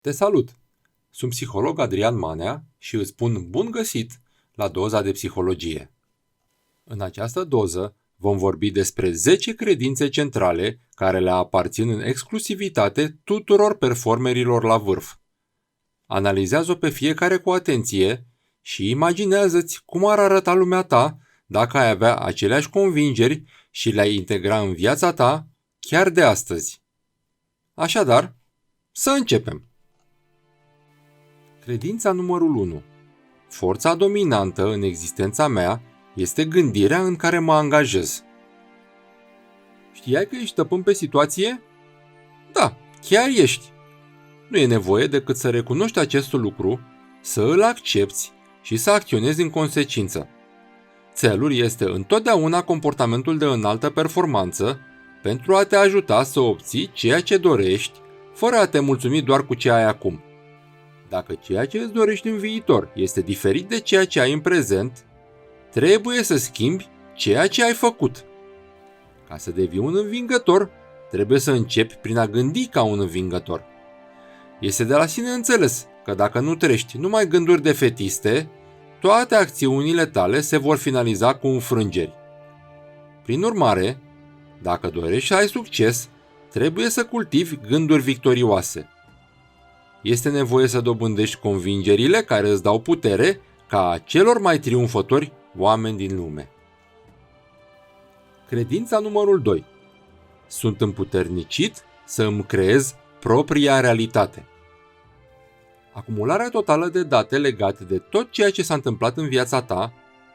Te salut! Sunt psiholog Adrian Manea și îți spun bun găsit la Doza de Psihologie. În această doză vom vorbi despre 10 credințe centrale care le aparțin în exclusivitate tuturor performerilor la vârf. Analizează-o pe fiecare cu atenție și imaginează-ți cum ar arăta lumea ta dacă ai avea aceleași convingeri și le-ai integra în viața ta chiar de astăzi. Așadar, să începem! Credința numărul 1. Forța dominantă în existența mea este gândirea în care mă angajez. Știai că ești stăpân pe situație? Da, chiar ești. Nu e nevoie decât să recunoști acest lucru, să îl accepți și să acționezi în consecință. Țelul este întotdeauna comportamentul de înaltă performanță pentru a te ajuta să obții ceea ce dorești, fără a te mulțumi doar cu ce ai acum. Dacă ceea ce îți dorești în viitor este diferit de ceea ce ai în prezent, trebuie să schimbi ceea ce ai făcut. Ca să devii un învingător, trebuie să începi prin a gândi ca un învingător. Este de la sine înțeles că dacă nu trăiești numai gânduri defetiste, toate acțiunile tale se vor finaliza cu înfrângeri. Prin urmare, dacă dorești să ai succes, trebuie să cultivi gânduri victorioase. Este nevoie să dobândești convingerile care îți dau putere ca a celor mai triumfători oameni din lume. Credința numărul 2. Sunt împuternicit să îmi creez propria realitate. Acumularea totală de date legate de tot ceea ce s-a întâmplat în viața ta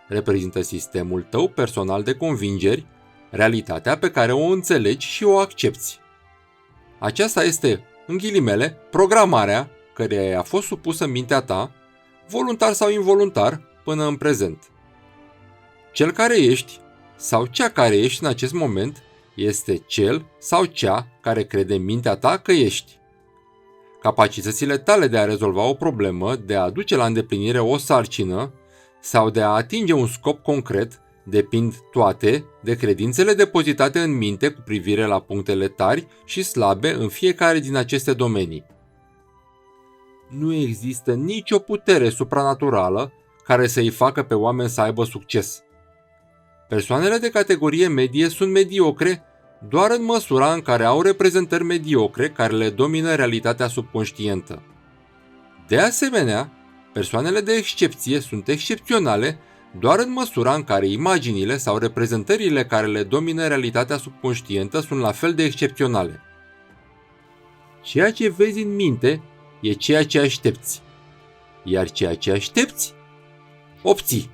reprezintă sistemul tău personal de convingeri, realitatea pe care o înțelegi și o accepți. Aceasta este, în ghilimele, programarea care a fost supusă mintea ta, voluntar sau involuntar, până în prezent. Cel care ești sau cea care ești în acest moment este cel sau cea care crede mintea ta că ești. Capacitățile tale de a rezolva o problemă, de a aduce la îndeplinire o sarcină sau de a atinge un scop concret depind toate de credințele depozitate în minte cu privire la punctele tari și slabe în fiecare din aceste domenii. Nu există nicio putere supranaturală care să-i facă pe oameni să aibă succes. Persoanele de categorie medie sunt mediocre doar în măsura în care au reprezentări mediocre care le domină realitatea subconștientă. De asemenea, persoanele de excepție sunt excepționale doar în măsura în care imaginile sau reprezentările care le domină realitatea subconștientă sunt la fel de excepționale. Ceea ce vezi în minte e ceea ce aștepți, iar ceea ce aștepți, obții.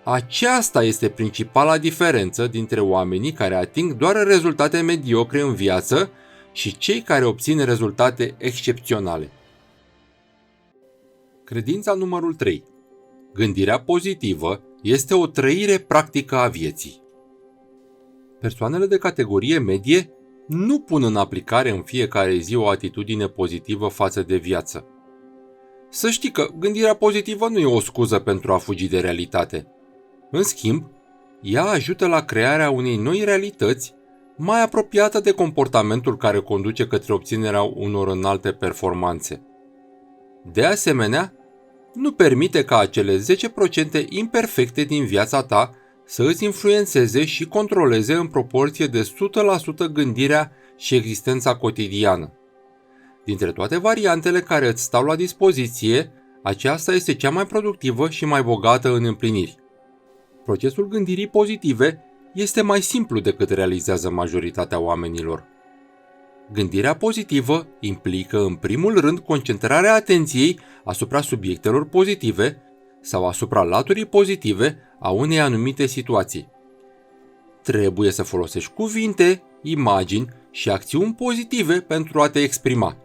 Aceasta este principala diferență dintre oamenii care ating doar rezultate mediocre în viață și cei care obțin rezultate excepționale. Credința numărul 3. Gândirea pozitivă este o trăire practică a vieții. Persoanele de categorie medie nu pun în aplicare în fiecare zi o atitudine pozitivă față de viață. Să știi că gândirea pozitivă nu e o scuză pentru a fugi de realitate. În schimb, ea ajută la crearea unei noi realități mai apropiată de comportamentul care conduce către obținerea unor înalte performanțe. De asemenea, nu permite ca acele 10% imperfecte din viața ta să îți influențeze și controleze în proporție de 100% gândirea și existența cotidiană. Dintre toate variantele care îți stau la dispoziție, aceasta este cea mai productivă și mai bogată în împliniri. Procesul gândirii pozitive este mai simplu decât realizează majoritatea oamenilor. Gândirea pozitivă implică în primul rând concentrarea atenției asupra subiectelor pozitive sau asupra laturii pozitive a unei anumite situații. Trebuie să folosești cuvinte, imagini și acțiuni pozitive pentru a te exprima.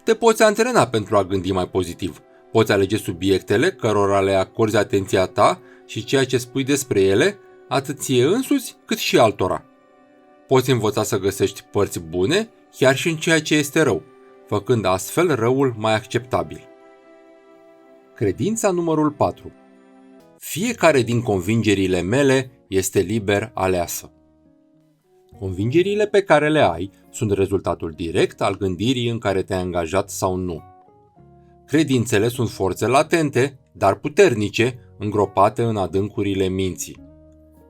Te poți antrena pentru a gândi mai pozitiv. Poți alege subiectele cărora le acorzi atenția ta și ceea ce spui despre ele, atât ție însuți cât și altora. Poți învăța să găsești părți bune chiar și în ceea ce este rău, făcând astfel răul mai acceptabil. Credința numărul 4. Fiecare din convingerile mele este liber aleasă. Convingerile pe care le ai sunt rezultatul direct al gândirii în care te-ai angajat sau nu. Credințele sunt forțe latente, dar puternice, îngropate în adâncurile minții.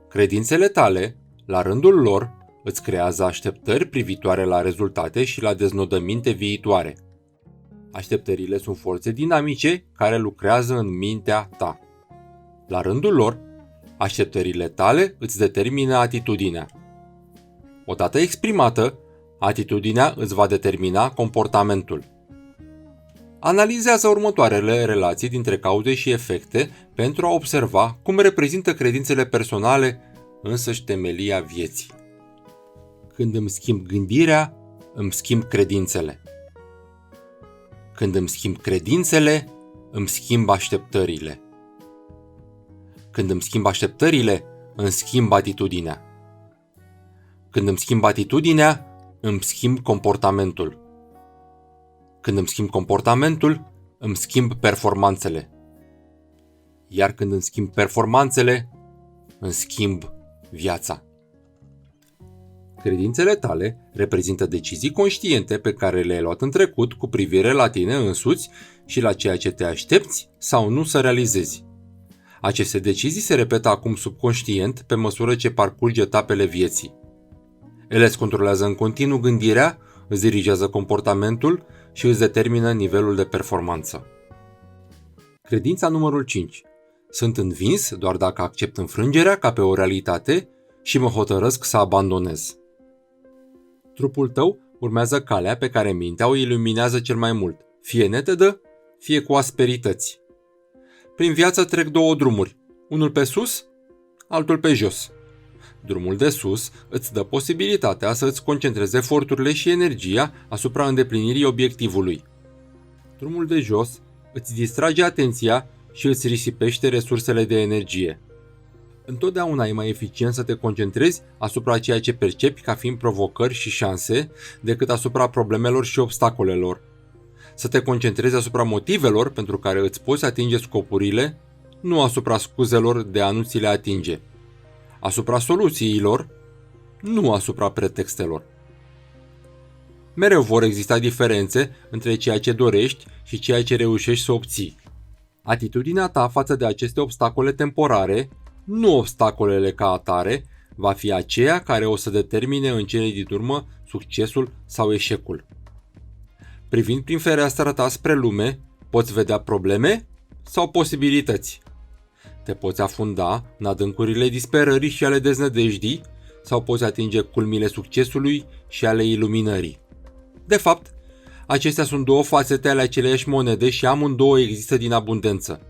Credințele tale, la rândul lor, îți creează așteptări privitoare la rezultate și la deznodăminte viitoare. Așteptările sunt forțe dinamice care lucrează în mintea ta. La rândul lor, așteptările tale îți determină atitudinea. Odată exprimată, atitudinea îți va determina comportamentul. Analizează următoarele relații dintre cauze și efecte pentru a observa cum reprezintă credințele personale însăși temelia vieții. Când îmi schimb gândirea, îmi schimb credințele. Când îmi schimb credințele, îmi schimb așteptările. Când îmi schimb așteptările, îmi schimb atitudinea. Când îmi schimb atitudinea, îmi schimb comportamentul. Când îmi schimb comportamentul, îmi schimb performanțele. Iar când îmi schimb performanțele, îmi schimb viața. Credințele tale reprezintă decizii conștiente pe care le-ai luat în trecut cu privire la tine însuți și la ceea ce te aștepți sau nu să realizezi. Aceste decizii se repetă acum subconștient pe măsură ce parcurgi etapele vieții. Ele îți controlează în continuu gândirea, îți dirigează comportamentul și îți determină nivelul de performanță. Credința numărul 5. Sunt învins doar dacă accept înfrângerea ca pe o realitate și mă hotărăsc să abandonez. Trupul tău urmează calea pe care mintea o iluminează cel mai mult, fie netedă, fie cu asperități. Prin viață trec două drumuri, unul pe sus, altul pe jos. Drumul de sus îți dă posibilitatea să îți concentrezi eforturile și energia asupra îndeplinirii obiectivului. Drumul de jos îți distrage atenția și îți risipește resursele de energie. Întotdeauna e mai eficient să te concentrezi asupra ceea ce percepi ca fiind provocări și șanse decât asupra problemelor și obstacolelor. Să te concentrezi asupra motivelor pentru care îți poți atinge scopurile, nu asupra scuzelor de a nu ți le atinge. Asupra soluțiilor, nu asupra pretextelor. Mereu vor exista diferențe între ceea ce dorești și ceea ce reușești să obții. Atitudinea ta față de aceste obstacole temporare, nu obstacolele ca atare, va fi aceea care o să determine în cele din urmă succesul sau eșecul. Privind prin fereastra ta spre lume, poți vedea probleme sau posibilități. Te poți afunda în adâncurile disperării și ale deznădejdii sau poți atinge culmile succesului și ale iluminării. De fapt, acestea sunt două fațete ale aceleiași monede și amândouă există din abundență.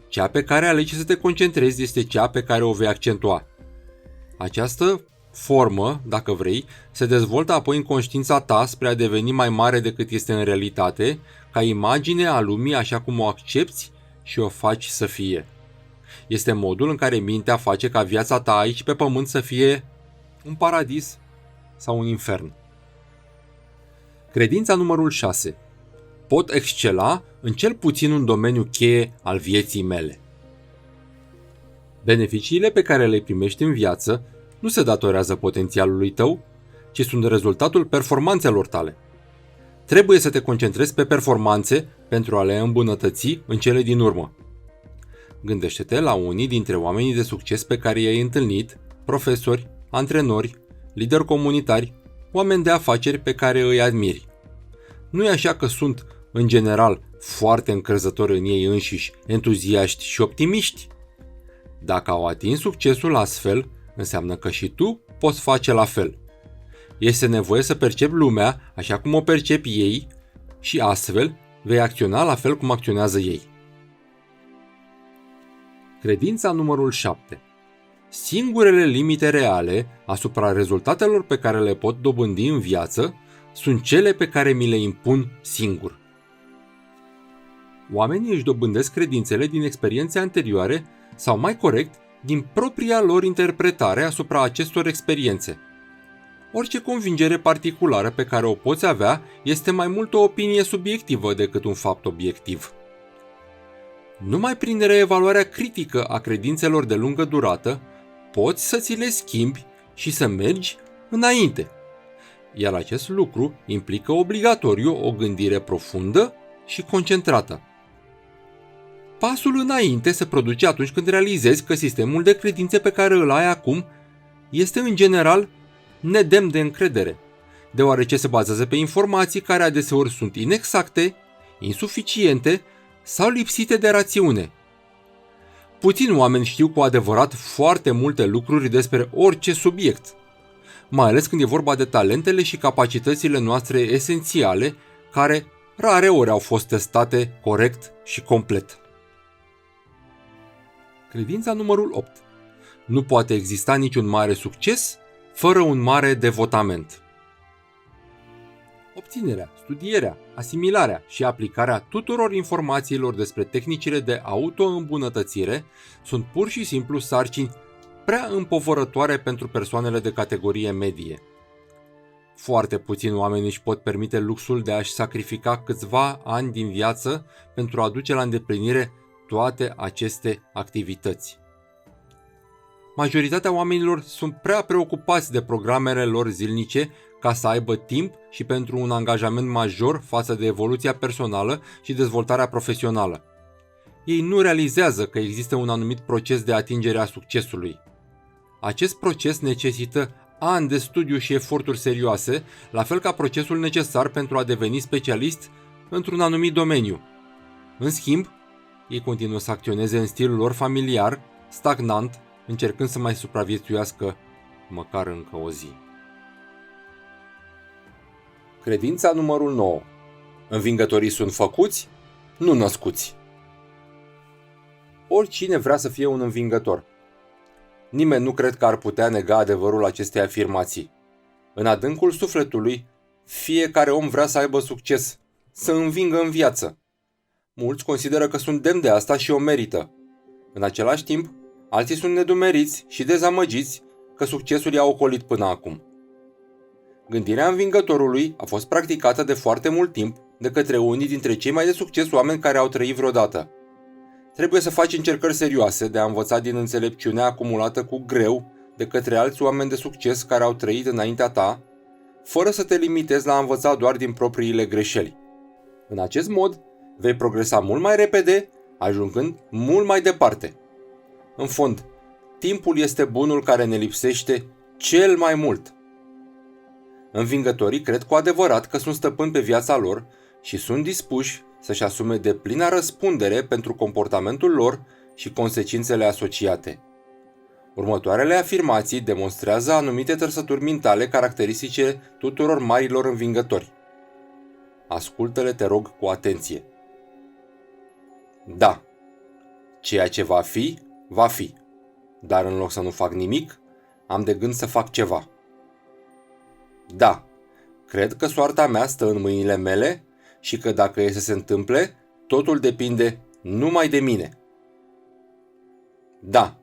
Cea pe care alegi să te concentrezi este cea pe care o vei accentua. Această formă, dacă vrei, se dezvoltă apoi în conștiința ta spre a deveni mai mare decât este în realitate, ca imagine a lumii așa cum o accepți și o faci să fie. Este modul în care mintea face ca viața ta aici pe pământ să fie un paradis sau un infern. Credința numărul 6. Pot excela în cel puțin un domeniu cheie al vieții mele. Beneficiile pe care le primești în viață nu se datorează potențialului tău, ci sunt rezultatul performanțelor tale. Trebuie să te concentrezi pe performanțe pentru a le îmbunătăți în cele din urmă. Gândește-te la unii dintre oamenii de succes pe care i-ai întâlnit, profesori, antrenori, lideri comunitari, oameni de afaceri pe care îi admiri. Nu e așa că sunt, în general, foarte încrezători în ei înșiși, entuziaști și optimiști? Dacă au atins succesul astfel, înseamnă că și tu poți face la fel. Este nevoie să percepi lumea așa cum o percepi ei și astfel vei acționa la fel cum acționează ei. Credința numărul 7. Singurele limite reale asupra rezultatelor pe care le pot dobândi în viață sunt cele pe care mi le impun singur. Oamenii își dobândesc credințele din experiențe anterioare sau, mai corect, din propria lor interpretare asupra acestor experiențe. Orice convingere particulară pe care o poți avea este mai mult o opinie subiectivă decât un fapt obiectiv. Numai prin reevaluarea critică a credințelor de lungă durată poți să ți le schimbi și să mergi înainte. Iar acest lucru implică obligatoriu o gândire profundă și concentrată. Pasul înainte se produce atunci când realizezi că sistemul de credințe pe care îl ai acum este în general nedemn de încredere, deoarece se bazează pe informații care adeseori sunt inexacte, insuficiente sau lipsite de rațiune. Puțini oameni știu cu adevărat foarte multe lucruri despre orice subiect, mai ales când e vorba de talentele și capacitățile noastre esențiale, care rare ori au fost testate corect și complet. Credința numărul 8. Nu poate exista niciun mare succes fără un mare devotament. Obținerea, studierea, asimilarea și aplicarea tuturor informațiilor despre tehnicile de auto-îmbunătățire sunt pur și simplu sarcini prea împovărătoare pentru persoanele de categorie medie. Foarte puțini oameni își pot permite luxul de a-și sacrifica câțiva ani din viață pentru a duce la îndeplinire toate aceste activități. Majoritatea oamenilor sunt prea preocupați de programele lor zilnice ca să aibă timp și pentru un angajament major față de evoluția personală și dezvoltarea profesională. Ei nu realizează că există un anumit proces de atingere a succesului. Acest proces necesită ani de studiu și eforturi serioase, la fel ca procesul necesar pentru a deveni specialist într-un anumit domeniu. În schimb, ei continuă să acționeze în stilul lor familiar, stagnant, încercând să mai supraviețuiască măcar încă o zi. Credința numărul 9. Învingătorii sunt făcuți, nu născuți. Oricine vrea să fie un învingător. Nimeni nu cred că ar putea nega adevărul acestei afirmații. În adâncul sufletului, fiecare om vrea să aibă succes, să învingă în viață. Mulți consideră că sunt demni de asta și o merită. În același timp, alții sunt nedumeriți și dezamăgiți că succesul i-a ocolit până acum. Gândirea învingătorului a fost practicată de foarte mult timp de către unii dintre cei mai de succes oameni care au trăit vreodată. Trebuie să faci încercări serioase de a învăța din înțelepciunea acumulată cu greu de către alți oameni de succes care au trăit înaintea ta, fără să te limitezi la a învăța doar din propriile greșeli. În acest mod, vei progresa mult mai repede, ajungând mult mai departe. În fond, timpul este bunul care ne lipsește cel mai mult. Învingătorii cred cu adevărat că sunt stăpâni pe viața lor și sunt dispuși să-și asume deplina răspundere pentru comportamentul lor și consecințele asociate. Următoarele afirmații demonstrează anumite trăsături mentale caracteristice tuturor marilor învingători. Ascultă-le, te rog, cu atenție. Da, ceea ce va fi, va fi, dar în loc să nu fac nimic, am de gând să fac ceva. Da, cred că soarta mea stă în mâinile mele și că dacă e să se întâmple, totul depinde numai de mine. Da,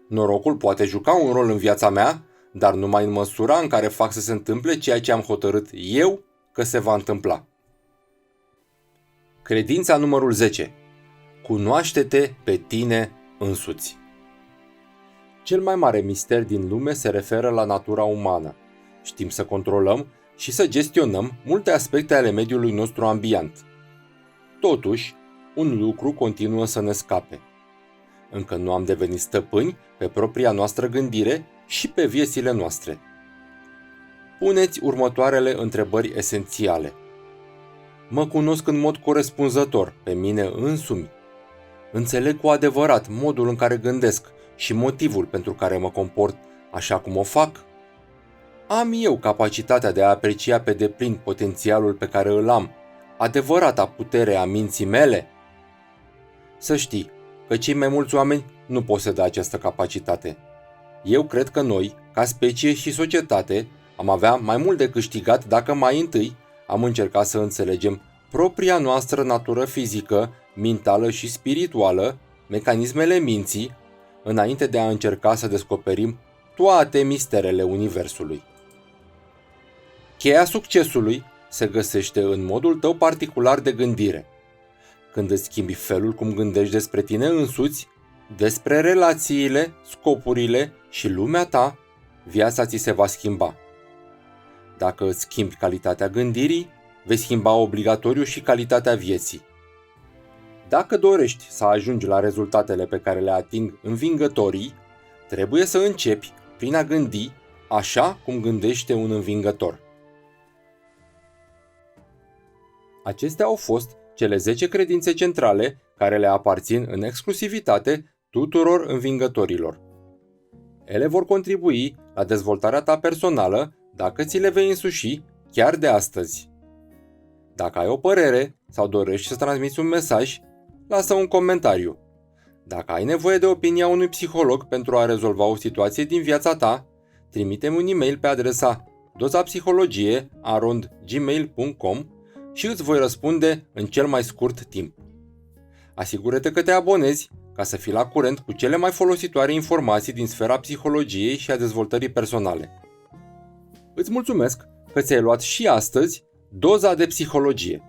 norocul poate juca un rol în viața mea, dar numai în măsura în care fac să se întâmple ceea ce am hotărât eu că se va întâmpla. Credința numărul 10. Cunoaște-te pe tine însuți. Cel mai mare mister din lume se referă la natura umană. Știm să controlăm și să gestionăm multe aspecte ale mediului nostru ambiant. Totuși, un lucru continuă să ne scape. Încă nu am devenit stăpâni pe propria noastră gândire și pe viețile noastre. Puneți următoarele întrebări esențiale. Mă cunosc în mod corespunzător pe mine însumi? Înțeleg cu adevărat modul în care gândesc și motivul pentru care mă comport așa cum o fac? Am eu capacitatea de a aprecia pe deplin potențialul pe care îl am, adevărata putere a minții mele? Să știi că cei mai mulți oameni nu posedă această capacitate. Eu cred că noi, ca specie și societate, am avea mai mult de câștigat dacă mai întâi am încercat să înțelegem propria noastră natură fizică, mentală și spirituală, mecanismele minții, înainte de a încerca să descoperim toate misterele universului. Cheia succesului se găsește în modul tău particular de gândire. Când îți schimbi felul cum gândești despre tine însuți, despre relațiile, scopurile și lumea ta, viața ți se va schimba. Dacă îți schimbi calitatea gândirii, vei schimba obligatoriu și calitatea vieții. Dacă dorești să ajungi la rezultatele pe care le ating învingătorii, trebuie să începi prin a gândi așa cum gândește un învingător. Acestea au fost cele 10 credințe centrale care le aparțin în exclusivitate tuturor învingătorilor. Ele vor contribui la dezvoltarea ta personală dacă ți le vei însuși chiar de astăzi. Dacă ai o părere sau dorești să transmiți un mesaj, lasă un comentariu. Dacă ai nevoie de opinia unui psiholog pentru a rezolva o situație din viața ta, trimite-mi un e-mail pe adresa dozapsihologie@gmail.com și îți voi răspunde în cel mai scurt timp. Asigură-te că te abonezi ca să fii la curent cu cele mai folositoare informații din sfera psihologiei și a dezvoltării personale. Îți mulțumesc că ți-ai luat și astăzi doza de psihologie.